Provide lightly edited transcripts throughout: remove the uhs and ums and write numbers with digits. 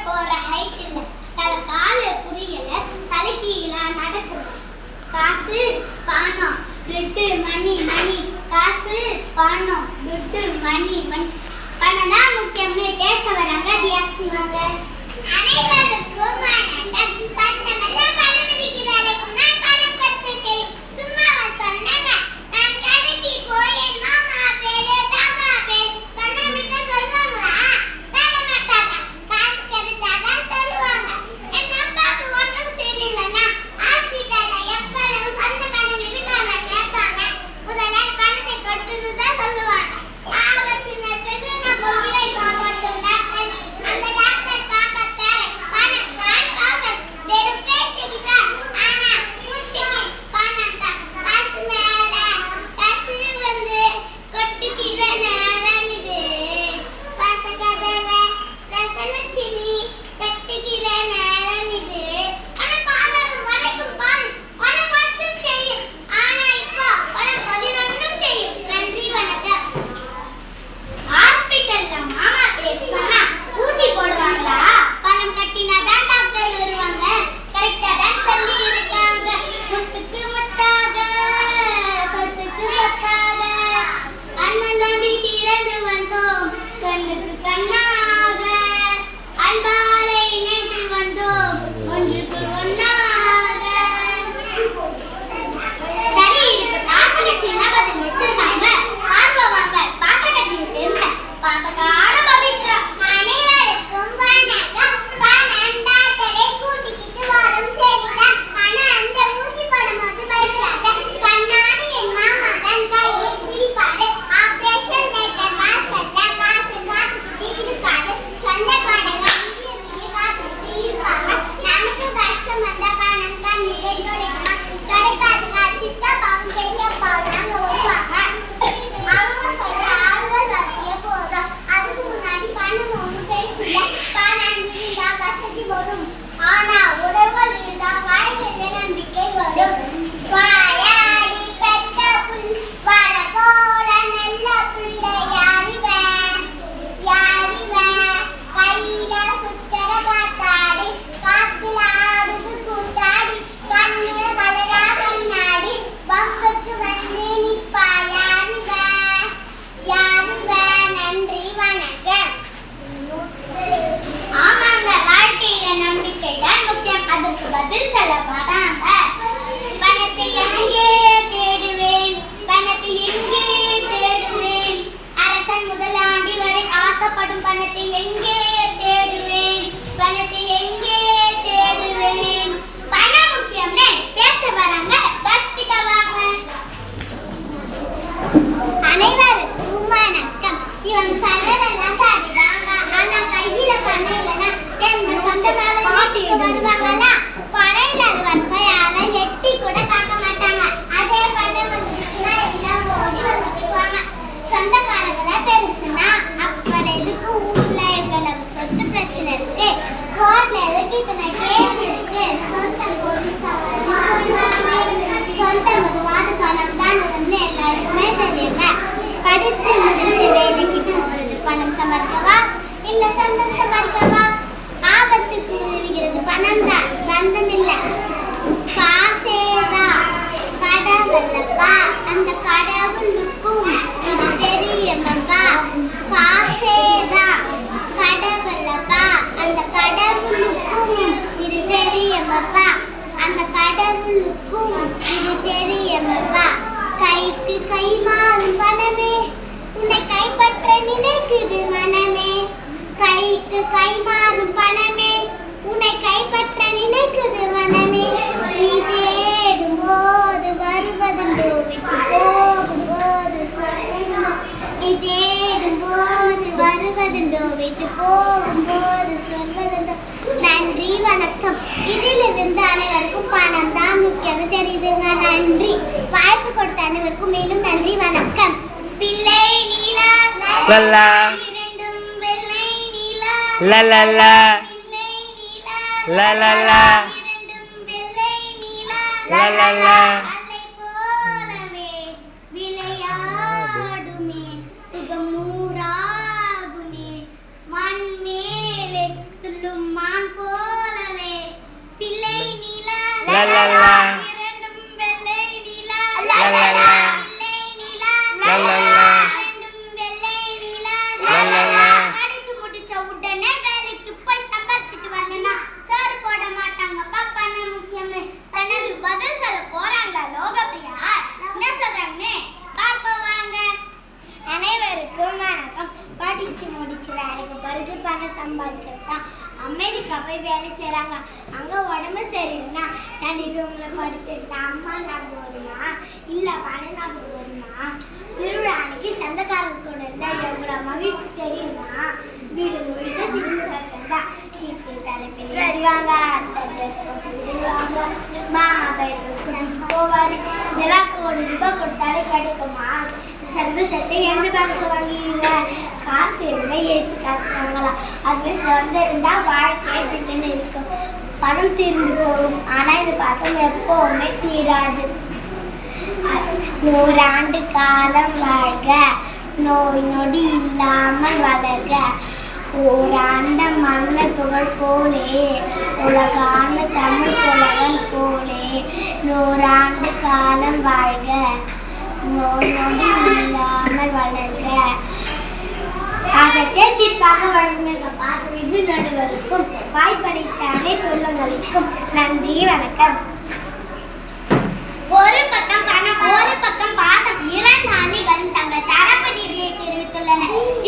போற ஹைட் இல்ல தலை கால புரியல தலைக்கீழா நடக்குது காசு பணம் துட்டு மணி மணி காசு பணம் துட்டு மணி மணி பணம் தான் முக்கியம்னு பேச வராங்க தியாஸ்திவாங்க. அனைவருக்கும் வணக்கம். சொந்தமெல்லாம் பணம் இருக்கிறாருக்கும் நான் பணம் பத்து செய்யும் சும்மாவா சொன்னாங்க. நான் கடைக்கு போய் என் மாமா பேரு தாத்தா பேரு சொன்ன விட்டு சொல்லுவாங்களா? தர மாட்டாங்க. காசு கிடைச்சாதான் தருவாங்க. என் அப்பாவுக்கு ஒன்றும் சரியில்லைன்னா ஹாஸ்பிட்டல்ல எப்பவும் சொந்த பணம் இருக்கான்னு கேட்பாங்க. முதல்ல பணத்தை கொட்டுன்னு தான் சொல்லுவாங்க. ஆபத்து நேரத்துக்கு நம்ம உயிரை காப்பாற்றும் டாக்டர். அந்த டாக்டர் பார்க்க தேவை பணம் பாசம் வெறும் பேச்சுக்கு தான். ஆனா மூச்சுக்கு பணம் தான். காசு மேல காசு வந்து கொட்டுக்கிற நேரம் இது. வாசகதவை ரசலட்சுமி கட்டுகிற நேரம் இது. பணம் பாவம் வரைக்கும் பால் பணம் பத்தும் செய்யும். ஆனா இப்போ பணம் 11 செய்யும். நன்றி வணக்கம். ஹாஸ்பிட்டல்ல மாமா பேர் சொன்னா ஊசி போடுவாங்களா? பணம் கட்டினாதான் டாக்டர் வருவாங்க. கரெக்டா தான் சொல்லி இருக்காங்க. முத்துக்கு முத்தாக சொத்துக்கு சொத்தாக அண்ணன் தம்பி இறந்து வந்தோம் கண்ணுக்கு கண்ணாக அன்பாலை இணைந்து வந்தோம் ஒன்றுக்கு ஒன்னாக. சரி, இதுக்கு பாசகட்சியெல்லாம் பதில் வச்சிருக்காங்க. பார்ப்பவாங்க பாசகட்சியை சேர்ந்த பாசக்கார பவித்ரா. அனைவருக்கும் வணக்கம். பணம் டாக்டரை கூட்டிக்கிட்டு வரும் சரிதான். ஆனா அந்த ஊசி போடும்போது பயப்படாத. கண்ணாடி என் மாமா தான் கையை பிடிப்பாரு. ஆபரேஷன் தேட்டர் வாசல்ல காசு காத்துக்கிட்டு இருக்காரு. சொந்தக்காரங்க விடிய காத்துக்கிட்டு இருப்பாங்க. நமக்கு கஷ்டம் வந்த பணம் தான் கிடைக்குமா? கிடைக்காதுங்க. சித்தப்பாவும் பெரியப்பாவும் அங்க வருவாங்க. அவங்க சொல்ற ஆளுகள் வசதிய போதும். அதுக்கு முன்னாடி பணம் ஒன்றும் பெருசில்ல. பணம் இருந்தா வசதி வரும். ஆனா உறவுகள் இருந்தா வாழ்க்கையில நம்பிக்கை வரும். வாயாடி பெத்த புல் வர போற நல்ல பிள்ளை யாரிவன் யாரிவன் கையில சுத்தர காத்தாடி காத்துல ஆடுது கூத்தாடி கண்ணுல கலரா கண்ணாடி பம்புக்கு வந்து நிப்பா யாரிவன் யாரிவன். நன்றி வணக்கம். ஆமாங்க, வாழ்க்கையில நம்பிக்கை தான் முக்கியம். அதற்கு பதில் சொல்ல வராங்க. பணத்தை எங்கே தேடுவேன் பணத்தை எங்கே தேடுவேன் அரசன் முதலாண்டி வரை ஆசைப்படும் பணத்தை எங்கே தேடுவேன் பணத்தை எங்கே தேடுவேன். பணம் முக்கியம்னு பேச வராங்க. பஸ்டிகா வாங்க. அனைவருக்கும் வணக்கம். இவங்க சொல்றதெல்லாம் சரிதாங்க. ஆனா கையில பணம் இல்லைன்னா எங்க சொந்தக்காரங்க வீட்டுக்கு வருவாங்களா? பணம் இல்லாதவங்க யாரும் எட்டி கூட பார்க்க மாட்டாங்க. அதே பணம் வந்துச்சுன்னா எல்லாம் ஓடி வந்துக்குவாங்க. சொந்தக்காரங்கள பெருசுனா அப்புறம் எதுக்கு ஊர்ல இவ்வளவு சொத்து பிரச்சனை இருக்கு? கோர்ட்ல எதுக்கு இத்தனை கேஸ் இருக்கு? சொந்தம் ஒரு வாத பணம் தான் வந்து எல்லாருக்குமே தெரியல. படிச்சு முடிச்சு வேலைக்கு போறது பணம் சம்பாதிக்கவா இல்ல சொந்தம் சம்பாதிக்கவா? ஆபத்துக்கு உதவுகிறது பணம் தான், பந்தம் இல்ல. காசேதான் கடவுளப்பா அந்த கடவுளுக்கும் இது தெரியுமப்பா. காசேதான் கடவுளப்பா அந்த கடவுளுக்கும் இது தெரியுமப்பா. அந்த கடவுளுக்கும் இது தெரியுமப்பா. கைக்கு கை மாறும் பணமே உன்னை கைப்பற்ற நினைக்குது மனமே. கைக்கு கை மாறும் பணமே உன்னை கைப்பற்ற நினைக்குது மனமே. நீ தேடும் போது வருவதுண்டோ விட்டு போகும்போது நீ தேடும் போது வருவதுண்டோ விட்டு போகும்போது சொல்வதுண்டோ. நன்றி வணக்கம். இதிலிருந்து அனைவருக்கும் பணம் தான் முக்கியம் தெரியுதுங்க. நன்றி. வாய்ப்பு கொடுத்த அனைவருக்கும் மேலும் நன்றி வணக்கம். பிள்ளை நீலா லல்லா இரண்டும் வெள்ளை நீலா லல்லா பிள்ளை நீலா லல்லா இரண்டும் வெள்ளை நீலா லல்லா அலை போலவே விளையாடுமே சுகம் நூறாகுமே மண் மேலே துள்ளும் அங்க உடம்பு சரியில்லைன்னா தனி ரூம்ல படுத்துட்டு அம்மா ஞாபகம் வருமா இல்ல பணம் ஞாபகம் வருமா? திருவிழா அன்னைக்கு சொந்தக்காரங்க கூட இருந்தா எவ்வளவு மகிழ்ச்சி தெரியுமா? வீடு முழுக்க சிரிப்பு சத்தம் தான். சீட்டு தலைப்பில் அடிவாங்க, அத்தை ட்ரெஸ் போட்டுவாங்க, மாமா பயிர் போவாரு. இதெல்லாம் ₹1 கொடுத்தாலே கிடைக்குமா? சந்தோஷத்தை எந்த பேங்க்ல வாங்கிடுங்க. காசு இருந்தா ஏசி காத்துவாங்களா? அது சொந்த இருந்தா வாழ்க்கையே ஜில்லுன்னு இருக்கும். பணம் தீர்ந்து போகும், ஆனா இந்த பாசம் எப்பவுமே தீராது. 100 ஆண்டு காலம் வாழ்க, நோய் நொடி இல்லாமல் வளர்க. ஓராண்ட மன்னர் புகழ் போலே, உலகான தமிழ் புலவன் போலே. 100 ஆண்டு காலம் வாழ்க, நோய் நொடி இல்லாமல் வளர்க. பாசத்தை தீர்ப்பாக வழங்குக பாசமிகு நடுவருக்கும் வாய்ப்படைத்த அனைத்து உள்ளங்களுக்கும் நன்றி, வணக்கம். ஒரு பக்கம் பணம், ஒரு பக்கம் பாசம், 2 அணிகள் தங்கள் தரப்பு நீதியை தெரிவித்துள்ளன.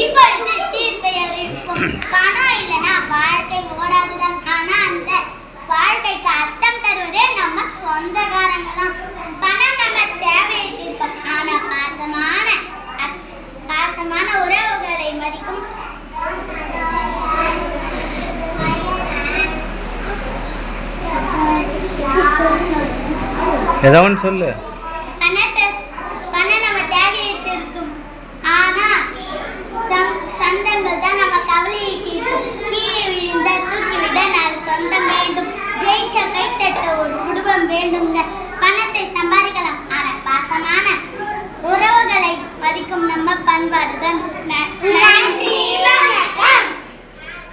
இப்பொழுது தீர்ப்பை அறிவிப்போம். பணம் இல்லைன்னா வாழ்க்கை ஓடாதுதான். ஆனா அந்த வாழ்க்கைக்கு அர்த்தம் தருவதே நம்ம சொந்தக்காரங்க தான். பணம் நம்ம தேவையை தீர்க்கும், ஆனா பாசமான உறவுகளை மதிக்கும். ஏதோ ஒன்று சொல்லு. பணம் நம்ம தேவையை தீர்க்கும், ஆனா சொந்தங்கள் தான் நம்ம கவலையை தீர்க்கும். கீழே விழுந்த தூக்கி விட 4 சொந்தம் வேண்டும். ஜெயிச்ச கைத்தட்ட ஒரு குடும்பம் வேண்டுங்க. பணத்தை சம்பாதிக்கலாம், ஆனா பாசமான உறவுகளை மதிக்கும் நம்ம பண்பாடுதான்.